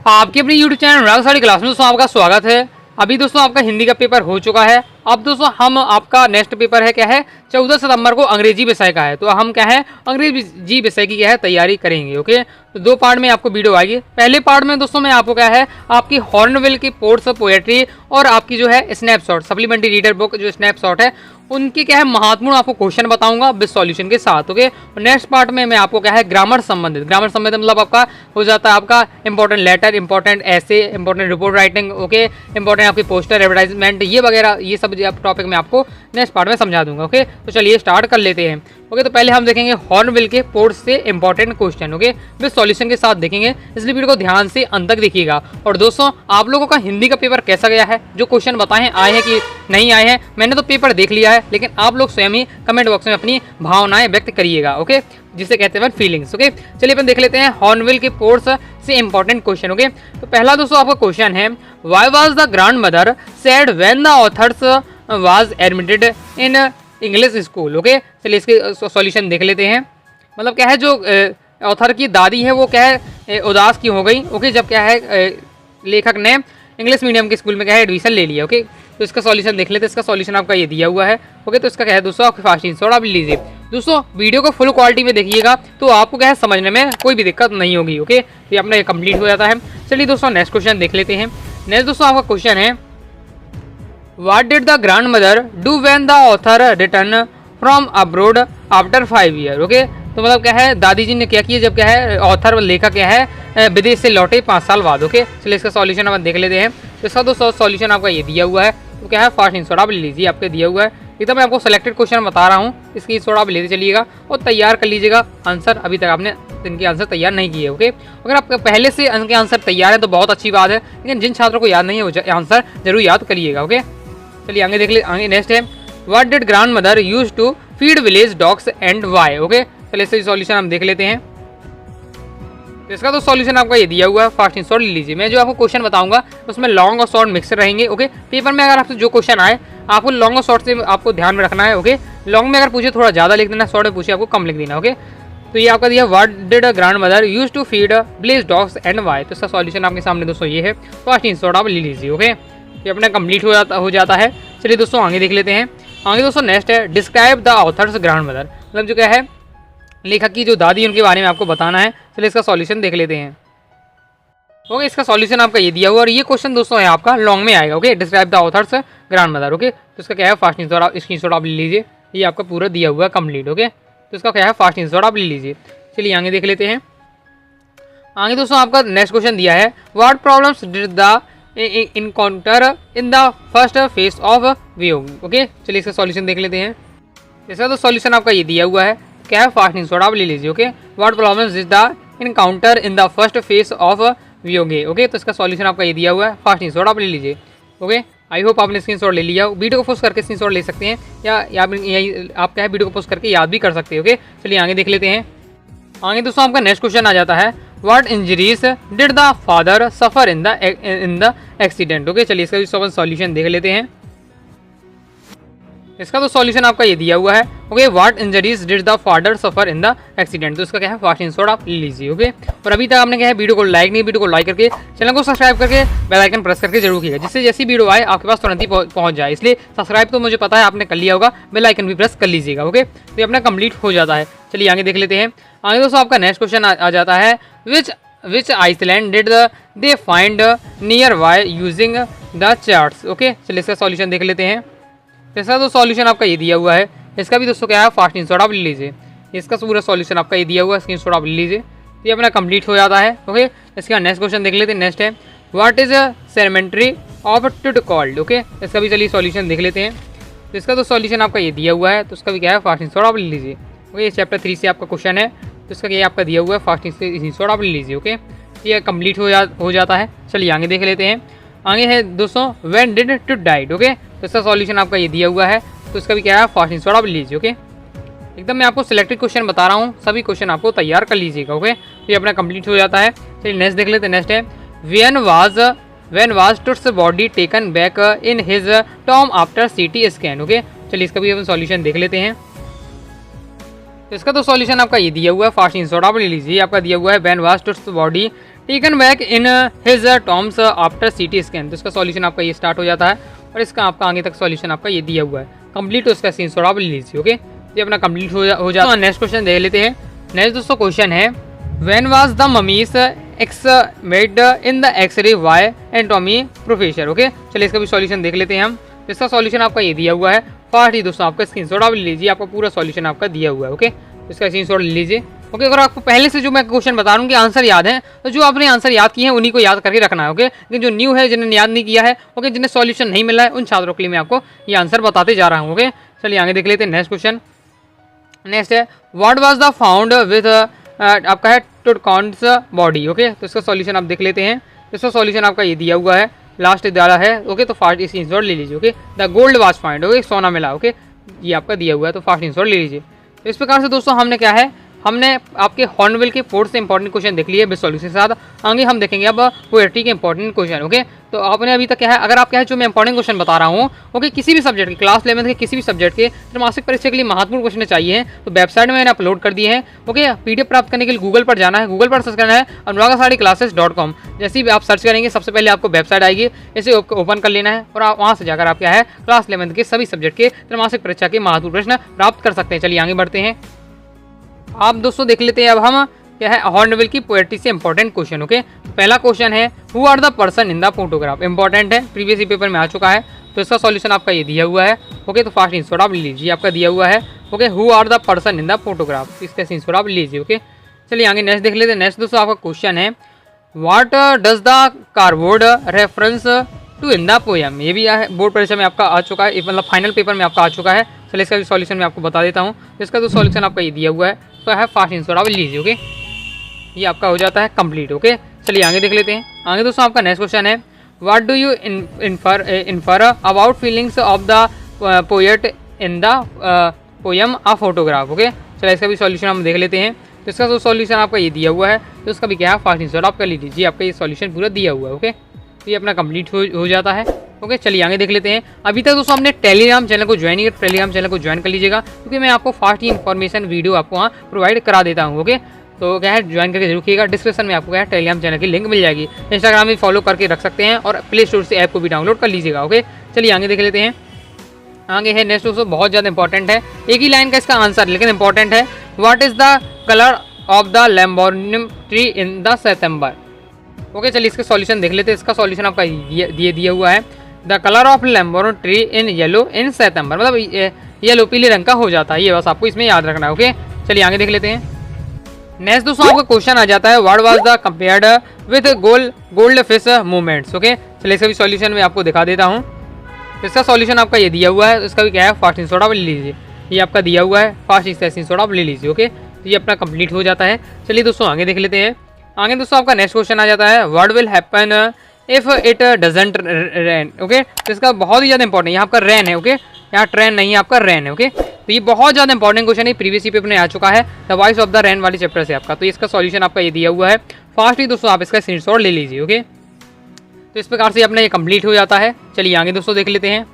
आपके अपने YouTube channel अनुराग sari class में दोस्तों आपका स्वागत है। अभी दोस्तों आपका हिंदी का पेपर हो चुका है। अब दोस्तों हम आपका नेक्स्ट पेपर है क्या है 14 सितंबर को अंग्रेजी विषय का है। तो हम क्या है अंग्रेजी विषय की क्या है तैयारी करेंगे। ओके, तो दो पार्ट में आपको वीडियो आएगी। पहले पार्ट में दोस्तों मैं आपको क्या है आपकी हॉर्नबिल की पोर्ट्स पोएट्री और आपकी जो है स्नैपशॉट सप्लीमेंट्री रीडर बुक जो स्नैपशॉट है उनकी क्या है महत्वपूर्ण आपको क्वेश्चन बताऊंगा विद सॉल्यूशन के साथ। ओके, नेक्स्ट पार्ट में मैं आपको क्या है ग्रामर संबंधित मतलब आपका हो जाता है आपका इंपॉर्टेंट लेटर, इंपॉर्टेंट ऐसे, important report writing, okay, important आपकी पोस्टर एडवर्टाइजमेंट ये वगैरह ये सब टॉपिक मैं आपको नेक्स्ट पार्ट में समझा दूंगा। ओके, तो चलिए स्टार्ट कर लेते हैं। ओके, तो पहले हम देखेंगे हॉर्नबिल के पोर्ट्स से important question. Okay, with solution के साथ देखेंगे, इसलिए वीडियो को ध्यान से अंत तक देखिएगा। और दोस्तों आप लोगों का हिंदी का पेपर कैसा गया है, जो क्वेश्चन बताए हैं आए हैं कि नहीं आए हैं, मैंने तो पेपर देख लिया है, लेकिन आप लोग स्वयं ही कमेंट बॉक्स में अपनी भावनाएं व्यक्त करिएगा। ओके, जिसे कहते हैं फीलिंग्स। ओके, चलिए अपन देख लेते हैं हॉर्नबिल के पोर्ट्स से इंपॉर्टेंट क्वेश्चन। ओके, तो पहला दोस्तों आपका क्वेश्चन है why was the grand mother said when the author's was admitted in English school. Okay, चलिए इसके सॉल्यूशन देख लेते हैं। मतलब क्या है जो ऑथर की दादी है वो क्या है उदास क्यों हो गई। ओके, जब क्या है लेखक ने इंग्लिश मीडियम के स्कूल में क्या है एडमिशन ले लिया। ओके, तो इसका सॉल्यूशन देख लेते हैं। इसका सॉल्यूशन आपका ये दिया हुआ है। ओके, तो इसका क्या है दोस्तों आपके फास्ट आंसर आप लीजिए। दोस्तों वीडियो को फुल क्वालिटी में देखिएगा तो आपको क्या है समझने में कोई भी दिक्कत नहीं होगी। ओके, तो ये अपना कंप्लीट हो जाता है। चलिए दोस्तों नेक्स्ट क्वेश्चन देख लेते हैं। नेक्स्ट दोस्तों आपका क्वेश्चन है what did the grand mother do when the author return from abroad after 5 year. Okay, तो मतलब क्या है दादी जी ने क्या किया जब क्या है ऑथर लेखक क्या है विदेश से लौटे 5 साल बाद। ओके, चलिए इसका सॉल्यूशन अपन देख लेते हैं। तो इसका दोस्तों सॉल्यूशन आपका ये दिया हुआ है। तो क्या है फास्ट आंसर आप ले लीजिए, आपके दिया हुआ है। एकदम मैं आपको सेलेक्टेड क्वेश्चन बता रहा हूँ, इसकी आंसर आप लेते चलिएगा और तैयार कर लीजिएगा आंसर। अभी तक आपने इनके आंसर तैयार नहीं किए। ओके, अगर आप पहले से इनके आंसर तैयार है तो बहुत अच्छी बात है, लेकिन जिन छात्रों को याद नहीं है वो आंसर जरूर याद करिएगा। ओके, चलिए आगे देख ले। आगे नेक्स्ट है what did grandmother use to feed village dogs and why. Okay, चलिए इसका सॉल्यूशन हम देख लेते हैं। तो इसका तो सॉल्यूशन आपका ये दिया हुआ है, फास्ट आंसर ले लीजिए। मैं जो आपको क्वेश्चन बताऊंगा उसमें लॉन्ग और शॉर्ट मिक्सर रहेंगे। ओके, पेपर में अगर आपसे जो क्वेश्चन आए आपको लॉन्ग और शॉर्ट से आपको ध्यान में रखना है। ओके, लॉन्ग में अगर पूछे थोड़ा ज़्यादा लिख देना, शॉर्ट में पूछे आपको कम लिख देना। ओके, तो ये आपका दिया what did a grandmother use to feed village dogs and why. तो इसका सॉल्यूशन आपके सामने दोस्तों ये है, फास्ट आंसर आप ले लीजिए। ओके, ये अपना कंप्लीट हो जाता है। चलिए दोस्तों आगे देख लेते हैं। आगे दोस्तों नेक्स्ट है describe the author's grand mother, मतलब जो क्या है लेखक की जो दादी उनके बारे में आपको बताना है। चलिए इसका सॉल्यूशन देख लेते हैं। ओके, इसका सॉल्यूशन आपका ये दिया हुआ और ये क्वेश्चन दोस्तों है आपका लॉन्ग में आएगा। Okay, describe the author's grand mother. Okay, तो इसका क्या है फास्ट आंसर आप स्क्रीनशॉट आप ले लीजिए, ये आपका पूरा दिया हुआ है कंप्लीट। ओके, तो इसका क्या है फास्ट आंसर आप ले लीजिए। चलिए आगे देख लेते हैं। आगे दोस्तों आपका नेक्स्ट क्वेश्चन दिया है what problems did the encounter in the first phase of वियोग। ओके, चलिए इसका सॉल्यूशन देख लेते हैं। इसका तो सॉल्यूशन आपका ये दिया हुआ है, क्या है फास्ट आंसर आप ले लीजिए। Okay, what problems did the encounter in the first phase of voyage. Okay, तो इसका सॉल्यूशन आपका ये दिया हुआ है, फास्ट आंसर आप ले लीजिए। ओके, आई होप आपने स्क्रीनशॉट ले लिया। वीडियो को पोस्ट करके स्क्रीनशॉट ले सकते हैं या आप क्या है वीडियो को पोस्ट करके याद भी कर सकते हैं। ओके, चलिए आगे देख लेते हैं। आगे दोस्तों आपका नेक्स्ट क्वेश्चन आ जाता है what injuries did the father suffer in the accident. Okay, चलिए इसका भी सॉल्यूशन देख लेते हैं। इसका तो सॉल्यूशन आपका ये दिया हुआ है। Okay, what injuries did the father suffer in the accident. तो इसका क्या है फास्ट आंसर आप ले लीजिए। ओके, और अभी तक आपने क्या है वीडियो को लाइक नहीं, वीडियो को लाइक करके चैनल को सब्सक्राइब करके बेल आइकन प्रेस करके जरूर कीजिएगा, जिससे जैसी वीडियो आए आपके पास तुरंत ही पहुंच जाए। इसलिए सब्सक्राइब तो मुझे पता है आपने कर लिया होगा, बेल आइकन भी प्रेस कर लीजिएगा। ओके, तो ये अपना कंप्लीट हो जाता है। चलिए आगे देख लेते हैं। आगे दोस्तों आपका नेक्स्ट क्वेश्चन आ जाता है which island did they find nearby using the charts. Okay, चलिए इसका सॉल्यूशन देख लेते हैं। इसका तो सॉल्यूशन आपका ये दिया हुआ है, इसका भी दोस्तों क्या है फास्ट आंसर आप ले लीजिए। इसका पूरा सॉल्यूशन आपका ये दिया हुआ है, स्क्रीनशॉट आप ले लीजिए, तो ये अपना कंप्लीट हो जाता है। ओके, इसका नेक्स्ट क्वेश्चन देख लेते हैं। नेक्स्ट है what is a cemetery of Tut called. Okay, इसका भी चलिए सॉल्यूशन देख लेते हैं। तो इसका तो सॉल्यूशन आपका ये दिया हुआ है, तो उसका भी क्या है फास्ट आंसर आप ले लीजिए। ओके, ये चैप्टर 3 से आपका क्वेश्चन है, तो इसका ये आपका दिया हुआ है, फास्ट आंसर आप ले लीजिए। ओके, ये कंप्लीट हो जाता है। चलिए आगे देख लेते हैं। आगे है दोस्तों when did two died. Okay, तो इसका सॉल्यूशन आपका ये दिया हुआ है, तो इसका भी क्या है फास्ट आंसर आप ले लीजिए। ओके, एकदम मैं आपको सिलेक्टेड क्वेश्चन बता रहा हूँ, सभी क्वेश्चन आपको तैयार कर लीजिएगा। ओके, तो ये अपना कंप्लीट हो जाता है। चलिए नेक्स्ट देख लेते हैं। नेक्स्ट है when was Tut's body taken back in his tomb after CT scan. Okay, चलिए इसका भी अपन सॉल्यूशन देख लेते हैं। तो इसका तो सॉल्यूशन आपका ये दिया हुआ है, फास्ट आंसर आप ले लीजिए। आपका दिया हुआ है when was Tut's body taken back in his tombs after CT scan. तो इसका सॉल्यूशन आपका ये स्टार्ट हो जाता है और इसका आपका आगे तक सॉल्यूशन आपका ये दिया हुआ है कंप्लीट। तो इसका स्क्रीनशॉट आप ले लीजिए। ओके, ये अपना कंप्लीट हो जाता है। नेक्स्ट क्वेश्चन देख लेते हैं। नेक्स्ट दोस्तों क्वेश्चन है when was the mummies examined in the X-ray by anatomy professor. Okay, चलिए इसका भी सॉल्यूशन देख लेते हैं हम। इसका सॉल्यूशन आपका ये दिया हुआ है। फास्ट ही दोस्तों आपका स्क्रीनशॉट आप ले लीजिए, आपका पूरा सॉल्यूशन आपका दिया हुआ है। ओके, इसका स्क्रीनशॉट ले लीजिए। ओके, अगर आपको पहले से जो मैं क्वेश्चन बता रहा हूँ कि आंसर याद है तो जो आपने आंसर याद किए हैं उन्हीं को याद करके रखना है। ओके, लेकिन जो न्यू है जिन्हें याद नहीं किया है, ओके, जिन्हें सॉल्यूशन नहीं मिला है, उन छात्रों के लिए मैं आपको ये आंसर बताते जा रहा हूँ। ओके, चलिए आगे देख लेते हैं। नेक्स्ट क्वेश्चन नेक्स्ट है what was the found with आपका है टुटकॉन्स बॉडी। ओके, तो इसका सॉल्यूशन आप देख लेते हैं। इसका सॉल्यूशन आपका ये दिया हुआ है, लास्ट डाला है। ओके, तो फास्ट इस इंसॉर्ट ले लीजिए। Okay, the gold was find. Okay, सोना मिला। ओके, ये आपका दिया हुआ है, तो फास्ट इंसॉर्ट ले लीजिए। तो इस प्रकार से दोस्तों हमने क्या है, हमने आपके हॉर्नबिल के 4 से इंपॉर्टेंट क्वेश्चन देख लिए विद सॉल्यूशन के साथ। आगे हम देखेंगे अब पोएट्री के इंपॉर्टेंट क्वेश्चन। ओके, तो आपने अभी तक क्या है, अगर आप क्या है जो मैं इंपॉर्टेंट क्वेश्चन बता रहा हूँ, ओके, किसी भी सब्जेक्ट के क्लास 11 के किसी भी सब्जेक्ट के त्रैमासिक परीक्षा के लिए महत्वपूर्ण क्वेश्चन चाहिए हैं तो वेबसाइट में मैंने अपलोड कर दिए हैं। ओके, पीडीएफ प्राप्त करने के लिए गूगल पर जाना है, गूगल पर सर्च करना है अनुरागासाडीclasses.com। जैसे भी आप सर्च करेंगे सबसे पहले आपको वेबसाइट आएगी, इसे ओपन कर लेना है और आप वहाँ से जाकर आप क्या है क्लास 11 के सभी सब्जेक्ट के त्रैमासिक परीक्षा के महत्वपूर्ण प्रश्न प्राप्त कर सकते हैं। चलिए आगे बढ़ते हैं। आप दोस्तों देख लेते हैं अब हम क्या है हॉर्नबिल की पोएट्री से इंपॉर्टेंट क्वेश्चन। ओके, पहला क्वेश्चन है who are the person in the photograph. Important है, प्रीवियस पेपर में आ चुका है। तो इसका सॉल्यूशन आपका ये दिया हुआ है। ओके, तो फास्ट स्क्रीनशॉट आप ले लीजिए, आपका दिया हुआ है। Okay, who are the person in the photograph, इसका स्क्रीनशॉट आप लीजिए। ओके, चलिए आगे नेक्स्ट देख लेते हैं। नेक्स्ट दोस्तों आपका क्वेश्चन है what does the cardboard reference to in the poem. ये भी बोर्ड परीक्षा में आपका आ चुका है, मतलब फाइनल पेपर में आपका आ चुका है। चलिए इसका भी सॉल्यूशन मैं आपको बता देता हूँ। इसका तो सॉल्यूशन आपका ये दिया हुआ है, तो है फास्ट स्क्रीनशॉट आप लीजिए। ओके, ये आपका हो जाता है कंप्लीट। ओके, चलिए आगे देख लेते हैं। आगे दोस्तों आपका नेक्स्ट क्वेश्चन है what do you infer about feelings of the poet in the poem a photograph. Okay, चलिए इसका भी सॉल्यूशन हम देख लेते हैं। तो इसका जो सॉल्यूशन आपका ये दिया हुआ है, तो इसका भी क्या है फास्ट स्क्रीनशॉट आप कर लीजिए, आपका ये सॉल्यूशन पूरा दिया हुआ है। ओके, तो ये अपना कंप्लीट हो जाता है। ओके, चलिए आगे देख लेते हैं। अभी तक दोस्तों हमने टेलीग्राम चैनल को ज्वाइन किया, टेलीग्राम चैनल को ज्वाइन कर लीजिएगा क्योंकि मैं आपको फास्ट ही इन्फॉर्मेशन वीडियो आपको वहाँ प्रोवाइड करा देता हूँ। ओके, तो क्या है ज्वाइन करके जरूर कीजिएगा। डिस्क्रिप्शन में आपको क्या है टेलीग्राम चैनल की लिंक मिल जाएगी। इंस्टाग्राम भी फॉलो करके रख सकते हैं और प्ले स्टोर से ऐप को भी डाउनलोड कर लीजिएगा। ओके, चलिए आगे देख लेते हैं। आगे है नेक्स्ट दोस्तों बहुत ज़्यादा इंपॉर्टेंट है, एक ही लाइन का इसका आंसर लेकिन इंपॉर्टेंट है। What is the colour of the Lamborghini tree in the September. Okay, चलिए इसका सॉल्यूशन देख लेते हैं। इसका सॉल्यूशन आपका दिया हुआ है the colour of Lamborghini tree in yellow in September, मतलब येलो पीले रंग का हो जाता है, ये बस आपको इसमें याद रखना है। ओके, चलिए आगे देख लेते हैं। नेक्स्ट दोस्तों आपका क्वेश्चन आ जाता है what was the compared with gold fish movements. Okay, चलिए इसका भी सॉल्यूशन मैं आपको दिखा देता हूँ। इसका सॉल्यूशन आपका ये दिया हुआ है, इसका भी क्या है फास्ट स्क्रीनशॉट आप ले लीजिए, ये आपका दिया हुआ है, फास्ट स्क्रीनशॉट आप ले लीजिए। ओके, तो ये अपना कंप्लीट हो जाता है। चलिए दोस्तों आगे देख लेते हैं। आगे दोस्तों आपका नेक्स्ट क्वेश्चन आ जाता है what will happen if it doesn't rain. Okay, तो इसका बहुत ही ज़्यादा इंपॉर्टेंट, यहाँ आपका रेन है। ओके, यहाँ ट्रेन नहीं है, आपका रेन है। ओके, तो ये बहुत ज़्यादा इंपॉर्टेंट क्वेश्चन है, प्रीवियस पेपर में आ चुका है, the voice of the rain वाली चैप्टर से आपका। तो इसका सॉल्यूशन आपका ये दिया हुआ है, फास्ट ही दोस्तों आप इसका स्क्रीनशॉट ले लीजिए। ओके, तो इस प्रकार से अपना ये कंप्लीट हो जाता है। चलिए आगे दोस्तों देख लेते हैं।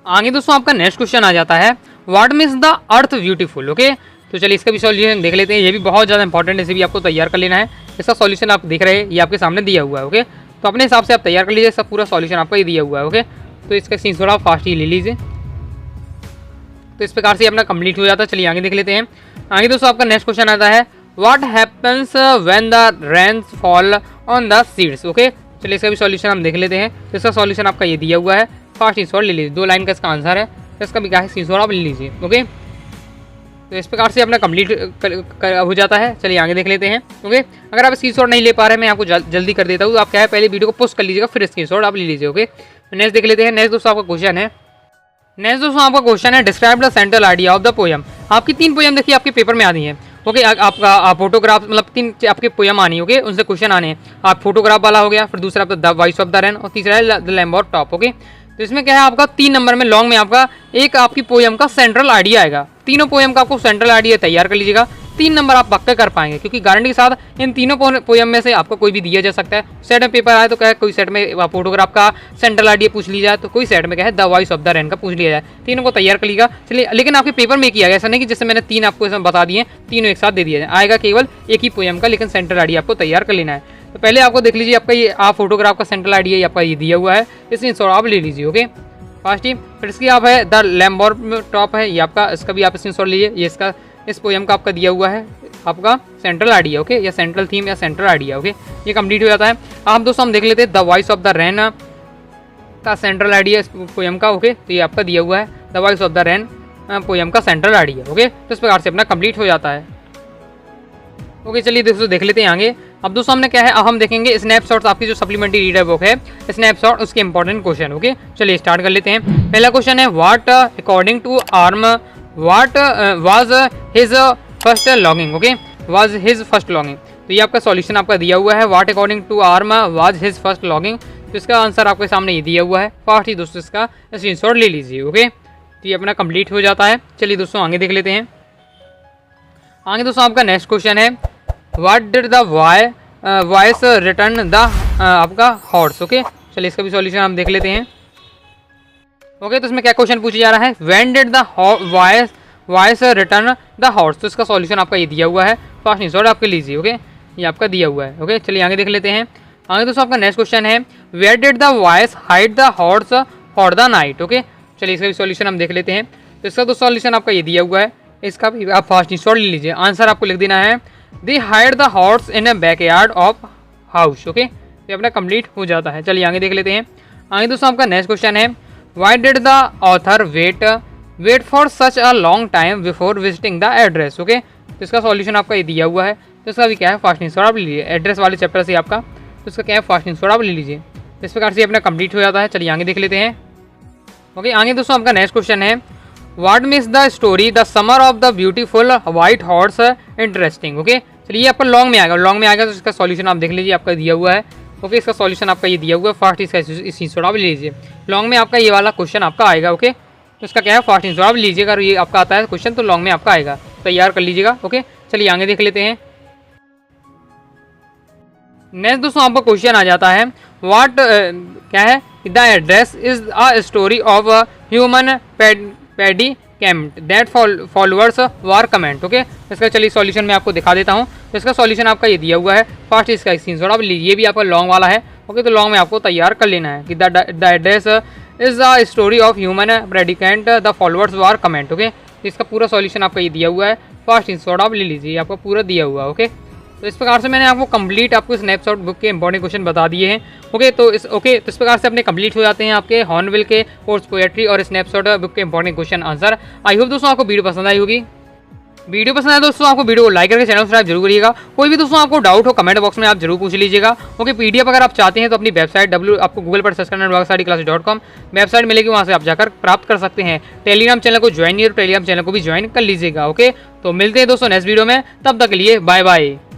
आगे दोस्तों आपका नेक्स्ट क्वेश्चन आ जाता है what means the earth beautiful. Okay, तो चलिए इसका भी सॉल्यूशन देख लेते हैं, ये भी बहुत ज़्यादा इंपॉर्टेंट है, इसे भी आपको तैयार कर लेना है। इसका सॉल्यूशन आप देख रहे हैं, ये आपके सामने दिया हुआ है। ओके, तो अपने हिसाब से आप तैयार कर लीजिए, सब पूरा सॉल्यूशन आपका ये दिया हुआ है। ओके, तो इसका स्क्रीनशॉट आप फास्ट ही ले लीजिए। तो इस प्रकार से अपना कंप्लीट हो जाता है। चलिए आगे देख लेते हैं। आगे दोस्तों आपका नेक्स्ट क्वेश्चन आता है what happens when the rains fall on the seeds. Okay, चलिए इसका भी सॉल्यूशन हम देख लेते हैं। तो इसका सॉल्यूशन आपका ये दिया हुआ है, फास्ट स्क्रीनशॉट ले लीजिए, 2 लाइन का इसका आंसर है, तो इसका भी क्या है स्क्रीनशॉट आप ले लीजिए। ओके, तो इस प्रकार से अपना कंप्लीट हो जाता है। चलिए आगे देख लेते हैं। ओके, अगर आप स्क्रीनशॉट नहीं ले पा रहे, मैं आपको जल्दी कर देता हूँ, तो आप क्या है पहले वीडियो को पोस्ट कर लीजिएगा, फिर स्क्रीनशॉट आप ले लीजिए। ओके, नेक्स्ट देख लेते हैं। नेक्स्ट दोस्तों आपका क्वेश्चन है describe the central idea of the poem. आपकी 3 पोएम देखिए आपके पेपर में आनी है। ओके, आपका फोटोग्राफ मतलब 3 आपके पोएम आनी है। ओके, उनसे क्वेश्चन आने हैं। आप फोटोग्राफ वाला हो गया, फिर दूसरा आपका the voice of the rain और तीसरा है the lamb of top. Okay, तो इसमें क्या है आपका 3 नंबर में लॉन्ग में आपका एक आपकी पोएम का सेंट्रल आइडिया आएगा। तीनों पोएम का आपको सेंट्रल आइडिया तैयार कर लीजिएगा, 3 नंबर आप पक्का कर पाएंगे क्योंकि गारंटी के साथ इन तीनों पोएम में से आपको कोई भी दिया जा सकता है। सेट में पेपर आए तो क्या है कोई सेट में फोटोग्राफ का सेंट्रल आइडिया पूछ लिया जाए, तो कोई सेट में क्या है the voice of the rain का पूछ लिया जाए। तीनों को तैयार कर लीजिएगा। चलिए, लेकिन आपके पेपर में किया गया, ऐसा नहीं कि जैसे मैंने 3 आपको इसमें बता दिए, तीनों एक साथ दे दिया जाए, आएगा केवल एक ही पोएम का, लेकिन सेंट्रल आइडिया आपको तैयार कर लेना है। तो पहले आपको देख लीजिए आपका ये आप फोटोग्राफ का सेंट्रल आईडी है आपका ये दिया हुआ है, इस स्क्रीनशॉट आप ले लीजिए। ओके फर्स्ट ही फिर इसकी आप है द लैम्बोर्ट टॉप है ये आपका, इसका भी आप स्क्रीनशॉट लीजिए। ये इसका इस पोएम का आपका दिया हुआ है आपका सेंट्रल आईडी है। ओके या सेंट्रल थीम या सेंट्रल आईडी है। ओके ये कंप्लीट हो जाता है। अब दोस्तों हम देख लेते हैं the voice of the rain का सेंट्रल आईडी है इस पोएम का। ओके तो ये आपका दिया हुआ है the voice of the rain poem का सेंट्रल आईडी है। ओके तो इस प्रकार से अपना कंप्लीट हो जाता है। ओके चलिए दोस्तों देख लेते हैं आगे। अब दोस्तों हमने क्या है, अब हम देखेंगे स्नैपशॉट्स, आपकी जो सप्लीमेंट्री रीडर बुक है स्नैपशॉट, उसके इंपॉर्टेंट क्वेश्चन। ओके चलिए स्टार्ट कर लेते हैं। पहला क्वेश्चन है what according to Aram what was his first longing. Okay was his first longing, तो ये आपका सॉल्यूशन आपका दिया हुआ है what according to Aram was his first longing. तो इसका आंसर आपके सामने ये दिया हुआ है। फास्ट ही दोस्तों इसका स्क्रीनशॉट ले लीजिए। ओके तो ये अपना कंप्लीट हो जाता है। चलिए दोस्तों आगे देख लेते हैं। आगे दोस्तों आपका नेक्स्ट क्वेश्चन है what did the voice return the आपका हॉर्स। ओके चलिए इसका भी सॉल्यूशन हम देख लेते हैं। ओके तो इसमें क्या क्वेश्चन पूछा जा रहा है, when did the voice return the horse. तो इसका सॉल्यूशन आपका ये दिया हुआ है। फास्ट स्क्रीनशॉट आपके लीजिए। ओके ये आपका दिया हुआ है। ओके चलिए आगे देख लेते हैं। आगे दोस्तों आपका नेक्स्ट क्वेश्चन है where did the boys hide the horse for the night. Okay चलिए इसका भी सॉल्यूशन हम देख लेते हैं। तो इसका तो सॉल्यूशन आपका ये दिया हुआ है, इसका भी आप फास्ट स्क्रीनशॉट ले लीजिए। आंसर आपको लिख देना है they hide the horse in a backyard of house. Okay ये अपना कंप्लीट हो जाता है। चलिए आगे देख लेते हैं। आगे दोस्तों आपका नेक्स्ट क्वेश्चन है why did the author wait for such a long time before visiting the address. Okay तो इसका सॉल्यूशन आपका ये दिया हुआ है। तो इसका भी क्या है, फास्ट स्क्रीनशॉट आप ले लीजिए एड्रेस वाले चैप्टर से आपका। तो इसका क्या है, फास्ट स्क्रीनशॉट आप ले लीजिए। इस प्रकार से अपना कंप्लीट हो जाता है। चलिए आगे देख लेते हैं। ओके आगे दोस्तों आपका नेक्स्ट क्वेश्चन है what makes the story the summer of the beautiful white horse interesting. Okay चलिए ये आपका लॉन्ग में आएगा, लॉन्ग में आएगा तो इसका सॉल्यूशन आप देख लीजिए, आपका दिया हुआ है। ओके इसका सॉल्यूशन आपका ये दिया हुआ है। फास्ट इसका स्क्रीनशॉट आप ले लीजिए। लॉन्ग में आपका ये वाला क्वेश्चन आपका आएगा। ओके तो इसका क्या है, फास्ट स्क्रीनशॉट आप लीजिएगा। ये आपका आता है क्वेश्चन तो लॉन्ग में आपका आएगा, तैयार कर लीजिएगा। ओके चलिए आगे देख लेते हैं। नेक्स्ट दोस्तों आपका क्वेश्चन आ जाता है व्हाट क्या है, the address is a story of human paddy camp that followers war comment. Okay इसका चलिए सॉल्यूशन मैं आपको दिखा देता हूँ। तो इसका सॉल्यूशन आपका ये दिया हुआ है। फास्ट इसका स्क्रीनशॉट आप लीजिए, ये भी आपका लॉन्ग वाला है। ओके तो लॉन्ग में आपको तैयार कर लेना है कि the address is a story of human predicament the followers war comment. Okay इसका पूरा सॉल्यूशन आपका ये दिया हुआ है। फास्ट स्क्रीनशॉट आप ले लीजिए, आपका पूरा दिया हुआ है। ओके तो इस प्रकार से मैंने आपको कंप्लीट आपको स्नैपशॉट बुक के इंपॉर्टेंट क्वेश्चन बता दिए हैं। ओके तो इस प्रकार से अपने कंप्लीट हो जाते हैं आपके हॉर्नबिल के कोर्स पोएट्री और स्नैपशॉट बुक के important question answer. I hope दोस्तों आपको वीडियो पसंद आई होगी। वीडियो पसंद आए दोस्तों आपको वीडियो को लाइक करके चैनल सब्सक्राइब जरूर करिएगा। कोई भी दोस्तों आपको डाउट हो कमेंट बॉक्स में आप जरूर पूछ लीजिएगा। ओके पीडीएफ अगर आप चाहते हैं तो अपनी वेबसाइट आपको गूगल पर सर्च करना WagStudyClass.com वेबसाइट मिलेगी, वहाँ से आप जाकर प्राप्त कर सकते हैं। टेलीग्राम चैनल को ज्वाइन नहीं है तो टेलीग्राम चैनल को भी ज्वाइन कर लीजिएगा। ओके तो मिलते हैं दोस्तों नेक्स्ट वीडियो में, तब तक के लिए बाय बाय।